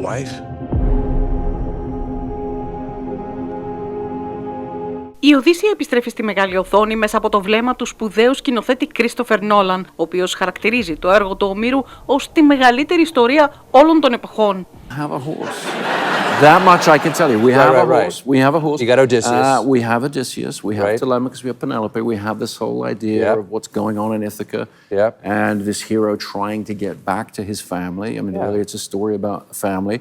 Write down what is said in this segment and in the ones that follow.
wife? Η Οδύσσεια επιστρέφει στη μεγάλη οθόνη μέσα από το βλέμμα του σπουδαίου σκηνοθέτη Κρίστοφερ Νόλαν, ο οποίος χαρακτηρίζει το έργο του Ομήρου ως τη μεγαλύτερη ιστορία όλων των εποχών. Have a horse. That much I can tell you. We have a horse. We have a horse. You got Odysseus. We have Odysseus. We have Telemachus. We have Penelope. We have this whole idea of what's going on in Ithaca, and this hero trying to get back to his family. I mean, really, it's a story about a family,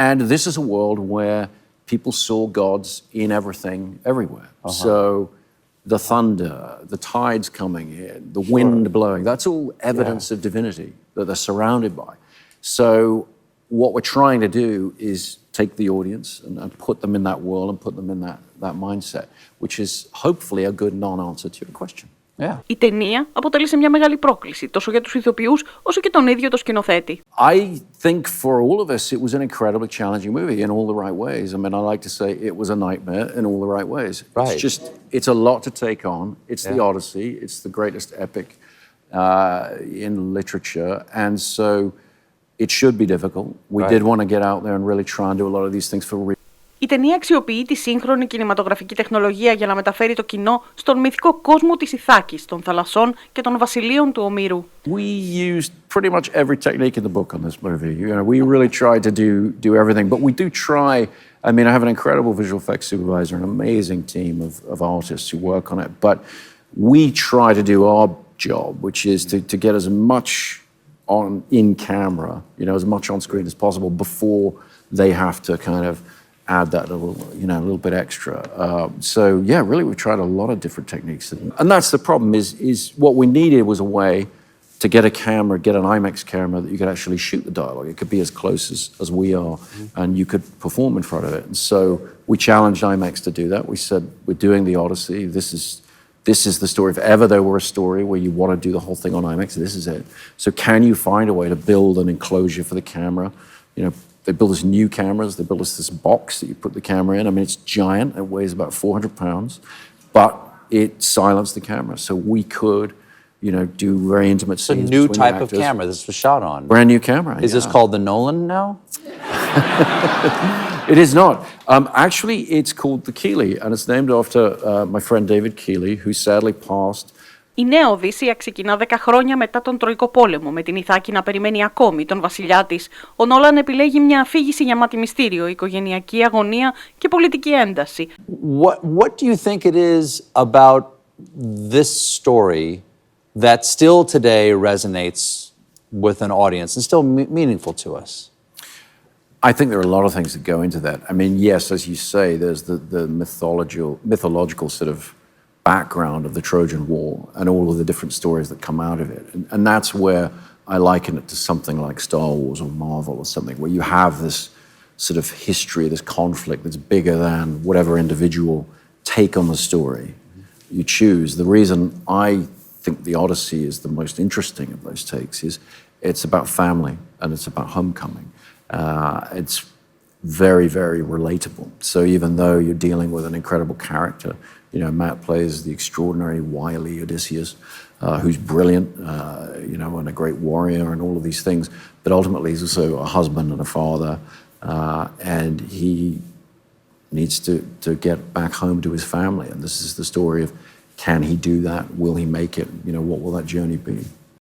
and this is a world where people saw gods in everything, everywhere. So the thunder, the tides coming in, the wind blowing, that's all evidence of divinity that they're surrounded by. So what we're trying to do is take the audience and put them in that world and put them in that mindset, which is hopefully a good non-answer to your question. Yeah. Η ταινία αποτέλεσε μια μεγάλη πρόκληση, τόσο για τους ηθοποιούς, όσο και τον ίδιο το σκηνοθέτη. I think for all of us it was an incredibly challenging movie in all the right ways. I mean, I like to say it was a nightmare in all the right ways. It's a lot to take on. It's the Odyssey. It's the greatest epic in literature, and so it should be difficult. We did want to get out there and really try and do a lot of these things for real. Η ταινία αξιοποιεί τη σύγχρονη κινηματογραφική τεχνολογία για να μεταφέρει το κοινό στον μυθικό κόσμο της Ιθάκης, των θαλασσών και των βασιλείων του Ομήρου. We used pretty much every technique in the book on this movie. You know, we really tried to do everything, but we do try. I mean, I have an incredible visual effects supervisor, an amazing team of artists who work on it. But we try to do our job, which is to get as much in camera, you know, as much on screen as possible before they have to kind of add that a little bit extra. So yeah, really we tried a lot of different techniques, and that's the problem. Is what we needed was a way to get a camera, get an IMAX camera that you could actually shoot the dialogue. It could be as close as we are, and you could perform in front of it. And so we challenged IMAX to do that. We said, we're doing the Odyssey. This is the story. If ever there were a story where you want to do the whole thing on IMAX, this is it. So can you find a way to build an enclosure for the camera? You know, they built us new cameras. They built us this box that you put the camera in. I mean, it's giant. It weighs about 400 pounds, but it silenced the camera. So we could, you know, do very intimate scenes. It's a new type of camera this was shot on. Brand new camera. Is this called the Nólán now? It is not. Actually, it's called the Keeley, and it's named after my friend David Keeley, who sadly passed. Η νέα Οδύσσεια ξεκινά 10 χρόνια μετά τον Τροϊκό Πόλεμο, με την Ιθάκη να περιμένει ακόμη τον βασιλιά της. Ο Νόλαν επιλέγει μια αφήγηση γεμάτη μυστήριο, οικογενειακή αγωνία και πολιτική ένταση. What do you think it is about this story that still today resonates with an audience and still meaningful to us? I think there are a lot of things that go into that. I mean, yes, as you say, there's the mythological sort of background of the Trojan War and all of the different stories that come out of it. And that's where I liken it to something like Star Wars or Marvel or something, where you have this sort of history, this conflict that's bigger than whatever individual take on the story you choose. The reason I think the Odyssey is the most interesting of those takes is it's about family and it's about homecoming. It's very, very relatable. So even though you're dealing with an incredible character, you know, Matt plays the extraordinary, wily Odysseus, who's brilliant, you know, and a great warrior and all of these things. But ultimately, he's also a husband and a father, and he needs to get back home to his family. And this is the story of, can he do that? Will he make it? You know, what will that journey be?